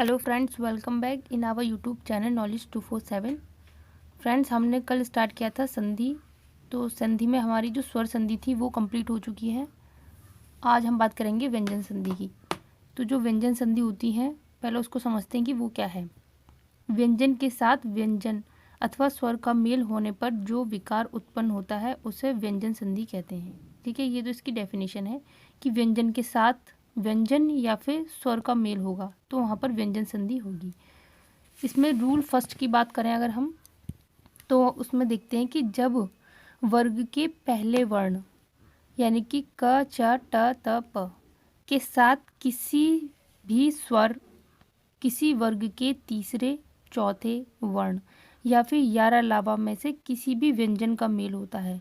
Hello friends, welcome back in our YouTube channel knowledge 247। Friends, हमने कल start किया था संधि। तो संधि में हमारी जो स्वर संधि थी वो कंप्लीट हो चुकी है। आज हम बात करेंगे व्यंजन संधि की। तो जो व्यंजन संधि होती है, पहले उसको समझते हैं कि वो क्या है। व्यंजन के साथ व्यंजन अथवा स्वर का मेल होने पर जो विकार उत्पन्न होता है उसे व्यंजन संधि कहते हैं। ठीक है, ये तो इसकी डेफिनेशन है कि व्यंजन के साथ व्यंजन या फिर स्वर का मेल होगा तो वहाँ पर व्यंजन संधि होगी। इसमें रूल फर्स्ट की बात करें अगर हम, तो उसमें देखते हैं कि जब वर्ग के पहले वर्ण यानी कि क च ट त प के साथ किसी भी स्वर किसी वर्ग के तीसरे चौथे वर्ण या फिर 11 लावा में से किसी भी व्यंजन का मेल होता है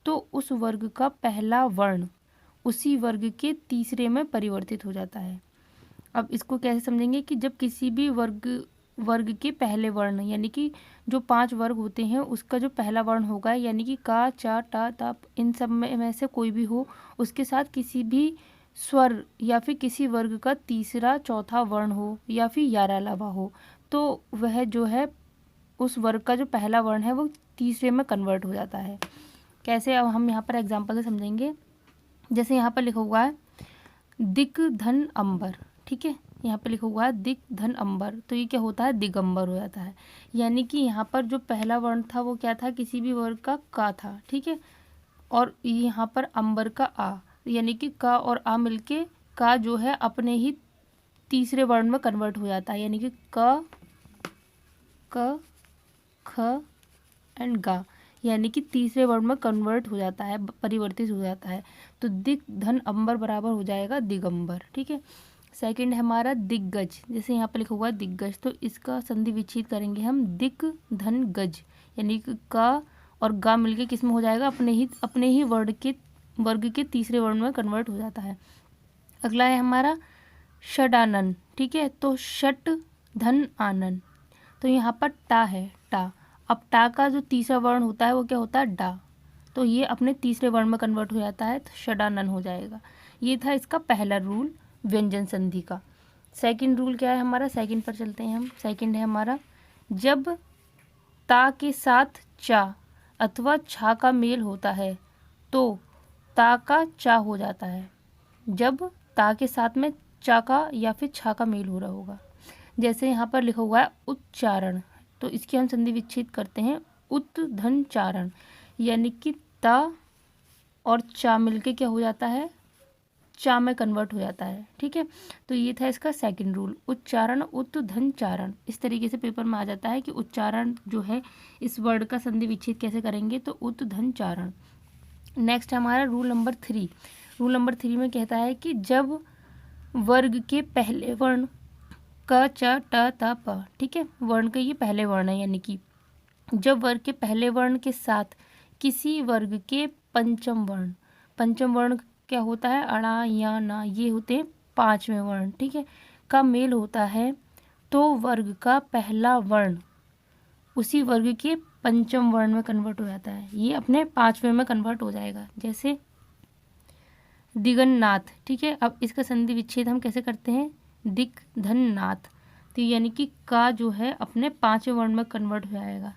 तो उस वर्ग का पहला वर्ण उसी वर्ग के तीसरे में परिवर्तित हो जाता है। अब इसको कैसे समझेंगे कि जब किसी भी वर्ग के पहले वर्ण यानी कि जो 5 वर्ग होते हैं उसका जो पहला वर्ण होगा यानी कि का चा टा ता इन सब में से कोई भी हो, उसके साथ किसी भी स्वर या फिर किसी वर्ग का तीसरा चौथा वर्ण हो या फिर 11 लावा हो तो वह जो है उस वर्ग का जो पहला वर्ण है वो तीसरे में कन्वर्ट हो जाता है। कैसे, अब हम यहाँ पर एग्जाम्पल से समझेंगे। जैसे यहाँ पर लिखा हुआ है दिक धन अंबर। ठीक है, यहाँ पे लिखा हुआ है दिक धन अंबर, तो ये क्या होता है, दिगंबर हो जाता है। यानी कि यहाँ पर जो पहला वर्ण था वो क्या था, किसी भी वर्ग का था। ठीक है, और यहाँ पर अंबर का आ यानी कि का और आ मिलके का जो है अपने ही तीसरे वर्ण में कन्वर्ट हो जाता है। यानी कि क ख एंड गा यानी कि तीसरे वर्ण में कन्वर्ट हो जाता है, परिवर्तित हो जाता है। तो दिक धन अंबर बराबर हो जाएगा दिगंबर। ठीक है, सेकंड है हमारा दिग्गज। जैसे यहाँ पर लिखा हुआ है दिग्गज, तो इसका संधि विच्छेद करेंगे हम दिक धन गज यानी कि का और गा मिलके किस में हो जाएगा, अपने ही वर्ग के तीसरे वर्ण में कन्वर्ट हो जाता है। अगला है हमारा षडानन। ठीक है, तो षट धन आनन, तो यहाँ पर टा है टा। अब टा का जो तीसरा वर्ण होता है वो क्या होता है, डा, तो ये अपने तीसरे वर्ण में कन्वर्ट हो जाता है तो षडानन हो जाएगा। ये था इसका पहला रूल व्यंजन संधि का। सेकंड रूल क्या है हमारा, सेकंड पर चलते हैं हम। सेकंड है हमारा जब ता के साथ चा अथवा छा का मेल होता है तो ता का चा हो जाता है। जब ता के साथ में चा का या फिर छा का मेल हो रहा होगा, जैसे यहाँ पर लिखा हुआ है उच्चारण, तो इसकी हम संधि विच्छेद करते हैं उत धन चारण यानी कि ता और चा मिलके क्या हो जाता है, चा में कन्वर्ट हो जाता है। ठीक है, तो ये था इसका सेकंड रूल, उच्चारण उत धन चारण। इस तरीके से पेपर में आ जाता है कि उच्चारण जो है इस वर्ड का संधि विच्छेद कैसे करेंगे, तो उत धन चारण। नेक्स्ट हमारा रूल नंबर 3। रूल नंबर 3 में कहता है कि जब वर्ग के पहले वर्ण क च ट त प, ठीक है, वर्ण के ये पहले वर्ण है, यानी कि जब वर्ग के पहले वर्ण के साथ किसी वर्ग के पंचम वर्ण क्या होता है, अड़ा या ना, ये होते हैं 5वें वर्ण, ठीक है, का मेल होता है तो वर्ग का पहला वर्ण उसी वर्ग के पंचम वर्ण में कन्वर्ट हो जाता है, ये अपने 5वें में कन्वर्ट हो जाएगा। जैसे दिगन्नाथ। ठीक है, अब इसका संधि विच्छेद हम कैसे करते हैं, दिक धन नाथ, तो यानी कि का जो है अपने 5वें वर्ण में कन्वर्ट हो जाएगा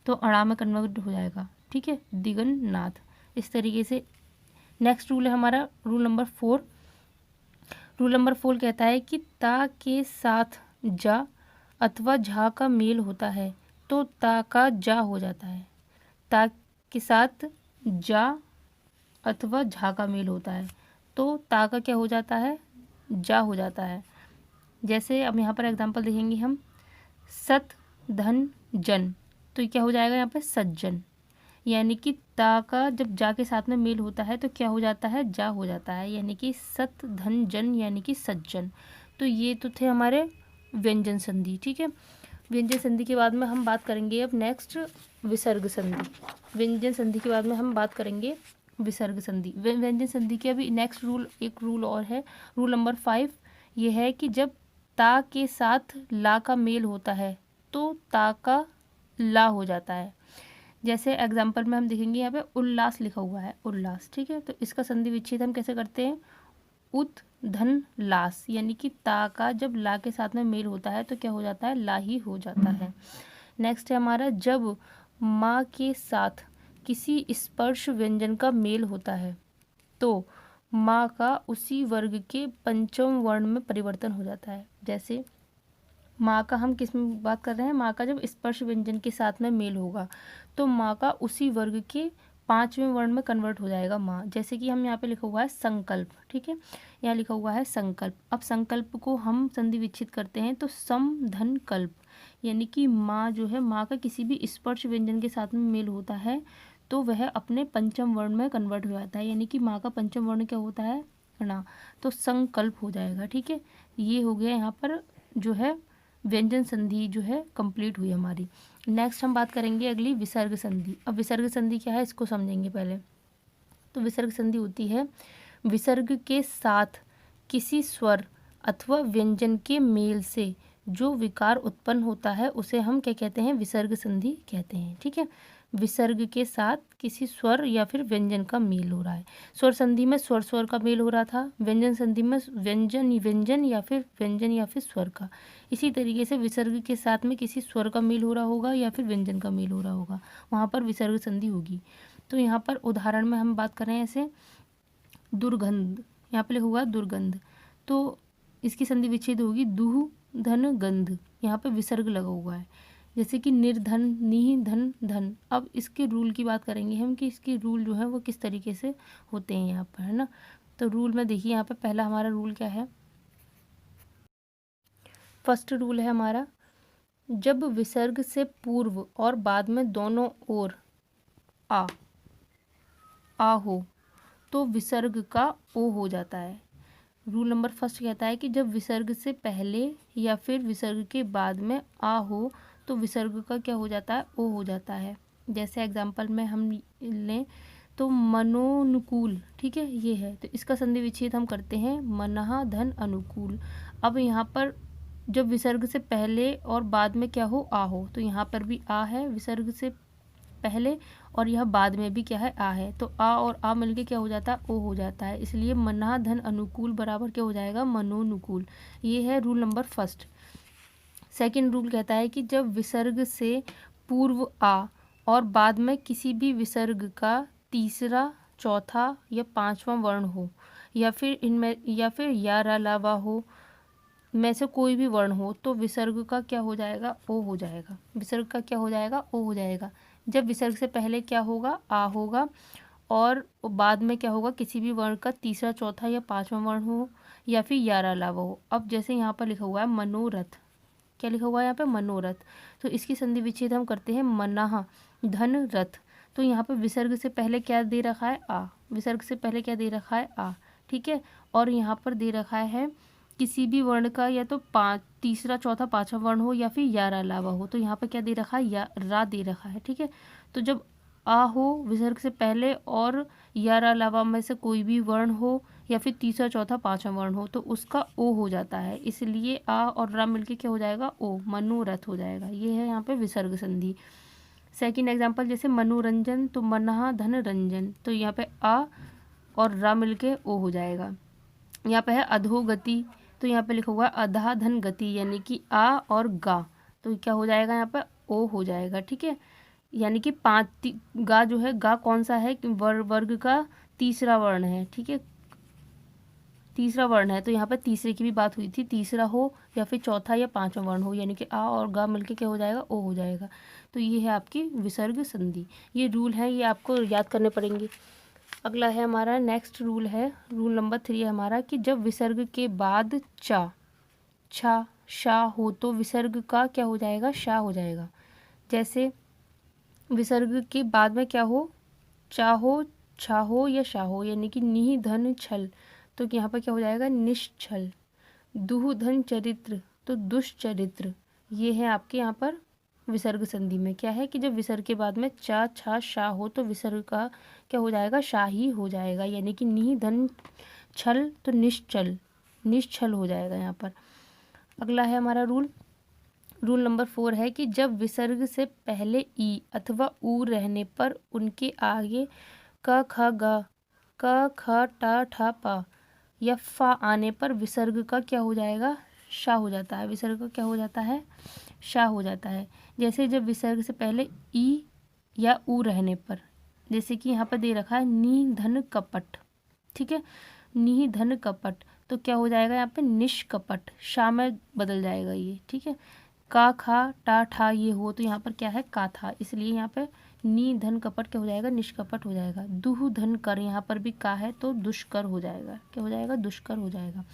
तो अड़ा में कन्वर्ट हो जाएगा। ठीक है, दिगन्नाथ। इस तरीके से नेक्स्ट रूल है हमारा रूल नंबर 4। रूल नंबर 4 कहता है कि ता के साथ जा अथवा झा का मेल होता है तो ता का जा हो जाता है। ता के साथ जा अथवा झा का मेल होता है तो ता का क्या हो जाता है, जा हो जाता है। जैसे अब यहाँ पर एग्जांपल देखेंगे हम, सत धन जन, तो ये क्या हो जाएगा यहाँ पे सज्जन, यानी कि ता का जब जा के साथ में मेल होता है तो क्या हो जाता है, जा हो जाता है, यानी कि सत धन जन यानी कि सज्जन। तो ये तो थे हमारे व्यंजन संधि। ठीक है, व्यंजन संधि के बाद में हम बात करेंगे अब नेक्स्ट विसर्ग संधि। व्यंजन संधि के बाद में हम बात करेंगे विसर्ग संधि। व्यंजन संधि के अभी नेक्स्ट रूल, एक रूल और है, रूल नंबर 5। ये है कि जब ता के साथ ला का मेल होता है तो ता का ला हो जाता है। जैसे एग्जाम्पल में हम देखेंगे यहाँ पे उल्लास लिखा हुआ है, उल्लास। ठीक है, तो इसका संधि विच्छेद हम कैसे करते हैं, उत धन लास, यानी कि ता का जब ला के साथ में मेल होता है तो क्या हो जाता है, ला ही हो जाता है। नेक्स्ट है हमारा जब माँ के साथ किसी स्पर्श व्यंजन का मेल होता है तो माँ का उसी वर्ग के पंचम वर्ण में परिवर्तन हो जाता है। जैसे माँ का हम किस में बात कर रहे हैं, माँ का जब स्पर्श व्यंजन के साथ में मेल होगा तो माँ का उसी वर्ग के पांचवें वर्ण में कन्वर्ट हो जाएगा माँ। जैसे कि हम यहाँ पे लिखा हुआ है संकल्प, ठीक है, यहाँ लिखा हुआ है संकल्प। अब संकल्प को हम संधि विच्छेद करते हैं तो सम धन कल्प, यानी कि माँ जो है, माँ का किसी भी स्पर्श व्यंजन के साथ में मेल होता है तो वह अपने पंचम वर्ण में कन्वर्ट हो जाता है, यानी कि माँ का पंचम वर्ण क्या होता है, ना, तो संकल्प हो जाएगा। ठीक है, ये हो गया यहाँ पर जो है व्यंजन संधि जो है कंप्लीट हुई हमारी। नेक्स्ट हम बात करेंगे अगली विसर्ग संधि। अब विसर्ग संधि क्या है इसको समझेंगे पहले। तो विसर्ग संधि होती है विसर्ग के साथ किसी स्वर अथवा व्यंजन के मेल से जो विकार उत्पन्न होता है उसे हम क्या कहते हैं, विसर्ग संधि कहते हैं। ठीक है, विसर्ग के साथ किसी स्वर या फिर व्यंजन का मेल हो रहा है। स्वर संधि में स्वर स्वर का मेल हो रहा था, व्यंजन संधि में व्यंजन व्यंजन या फिर स्वर का। इसी तरीके से विसर्ग के साथ में किसी स्वर का मेल हो रहा होगा या फिर व्यंजन का मेल हो रहा होगा, वहाँ पर विसर्ग संधि होगी। तो यहाँ पर उदाहरण में हम बात कर रहे हैं ऐसे दुर्गंध, यहाँ पे लिखा हुआ है दुर्गंध, तो इसकी संधि विच्छेद होगी दुह धन गंध, यहाँ पे विसर्ग लगा हुआ है। जैसे कि निर्धन निह धन धन। अब इसके रूल की बात करेंगे हम कि इसके रूल जो है वो किस तरीके से होते हैं यहाँ पर, है ना। तो रूल में देखिए यहाँ पे पहला हमारा रूल क्या है, फर्स्ट रूल है हमारा जब विसर्ग से पूर्व और बाद में दोनों ओर आ हो तो विसर्ग का ओ हो जाता है। रूल नंबर फर्स्ट कहता है कि जब विसर्ग से पहले या फिर विसर्ग के बाद में आ हो तो विसर्ग का क्या हो जाता है, ओ हो जाता है। जैसे एग्जाम्पल में हम लें तो मनोनुकूल, ठीक है, ये है, तो इसका संधि विच्छेद हम करते हैं मनहा धन अनुकूल। अब यहाँ पर जब विसर्ग से पहले और बाद में क्या हो, आ हो, तो यहाँ पर भी आ है विसर्ग से पहले और यह बाद में भी क्या है, आ है, तो आ और आ मिलके क्या हो जाता है, ओ हो जाता है। इसलिए मना धन अनुकूल बराबर क्या हो जाएगा, मनोनुकूल। ये है rule number first. Second rule कहता है कि जब विसर्ग से पूर्व आ और बाद में किसी भी विसर्ग का तीसरा चौथा या पांचवा वर्ण हो या फिर इनमें या फिर या अलावा हो में से कोई भी वर्ण हो तो विसर्ग का क्या हो जाएगा, ओ हो जाएगा। विसर्ग का क्या हो जाएगा, ओ हो जाएगा। जब विसर्ग से पहले क्या होगा, आ होगा और बाद में क्या होगा, किसी भी वर्ण का तीसरा चौथा या पांचवा वर्ण हो या फिर यार अलावा हो। अब जैसे यहाँ पर लिखा हुआ है मनोरथ, क्या लिखा हुआ है यहाँ पे, मनोरथ, तो इसकी संधि विच्छेद हम करते हैं मनाह धन रथ। तो यहाँ पे विसर्ग से पहले क्या दे रखा है, आ, विसर्ग से पहले क्या दे रखा है, आ, ठीक है, और यहाँ पर दे रखा है किसी भी वर्ण का या तो तीसरा चौथा पांचवा वर्ण हो या फिर यार अलावा हो, तो यहाँ पर क्या दे रखा है, या रा दे रखा है। ठीक है, तो जब आ हो विसर्ग से पहले और यार अलावा में से कोई भी वर्ण हो या फिर तीसरा चौथा पांचवा वर्ण हो तो उसका ओ हो जाता है, इसलिए आ और रा मिलके क्या हो जाएगा, ओ, मनोरथ हो जाएगा। ये है यहाँ पे विसर्ग संधि। सेकंड एग्जांपल जैसे मनोरंजन, तो मनहा धन रंजन, तो यहाँ पे आ और रा मिलके ओ हो जाएगा। यहाँ पे है अधोगति, तो यहाँ पे लिखा हुआ है अधा धन गति, यानी कि आ और गा, तो क्या हो जाएगा, यहाँ पे ओ हो जाएगा। ठीक है, यानी कि गा जो है, गा कौन सा है, वर्ग का तीसरा वर्ण है। ठीक है, तीसरा वर्ण है, तो यहाँ पर तीसरे की भी बात हुई थी, तीसरा हो या फिर चौथा या पांचवा वर्ण हो, यानी कि आ और गा मिलके क्या हो जाएगा, ओ हो जाएगा। तो ये है आपकी विसर्ग संधि। ये रूल है, ये आपको याद करने पड़ेंगे। अगला है हमारा नेक्स्ट रूल है, रूल नंबर 3 है हमारा कि जब विसर्ग के बाद चा छा शा हो तो विसर्ग का क्या हो जाएगा, शा हो जाएगा। जैसे विसर्ग के बाद में क्या हो, चाहो छाहो या शाहो, यानी कि निह धन छल, तो यहाँ पर क्या हो जाएगा, निश्छल। दुह धन चरित्र, तो दुष्चरित्र। ये है आपके यहाँ पर विसर्ग संधि में क्या है कि जब विसर्ग के बाद में चा छा शा हो तो विसर्ग का क्या हो जाएगा, शाही हो जाएगा, यानी कि निह धन छल तो निश्चल, निश्चल हो जाएगा यहाँ पर। अगला है हमारा रूल, रूल नंबर 4 है कि जब विसर्ग से पहले ई अथवा ऊ रहने पर उनके आगे क ख ग क ख ट ठ प या फा आने पर विसर्ग का क्या हो जाएगा, शा हो जाता है। विसर्ग का क्या हो जाता है, शा हो जाता है। जैसे जब विसर्ग से पहले ई या ऊ रहने पर, जैसे कि यहाँ पर दे रखा है नी धन कपट, ठीक है, नी धन कपट, तो क्या हो जाएगा यहाँ पे निष्कपट, शा में बदल जाएगा ये, ठीक है। का खा टा ठा ये हो तो यहाँ पर क्या है का था, इसलिए यहाँ पे नी धन कपट क्या हो जाएगा, निष्कपट हो जाएगा। दुह धन कर, यहाँ पर भी का है तो दुष्कर हो जाएगा, क्या हो जाएगा, दुष्कर हो जाएगा।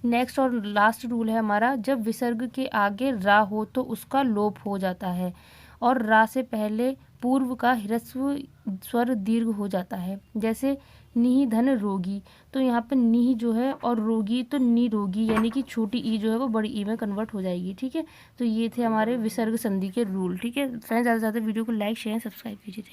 नेक्स्ट और लास्ट रूल है हमारा, जब विसर्ग के आगे रा हो तो उसका लोप हो जाता है और रा से पहले पूर्व का ह्रस्व स्वर दीर्घ हो जाता है। जैसे निहि धन रोगी, तो यहाँ पर निहि जो है और रोगी तो निरोगी, यानी कि छोटी ई जो है वो बड़ी ई में कन्वर्ट हो जाएगी, ठीक है। तो ये थे हमारे विसर्ग संधि के रूल, ठीक है फ्रेंड्स। ज़्यादा से ज़्यादा वीडियो को लाइक शेयर सब्सक्राइब कीजिए।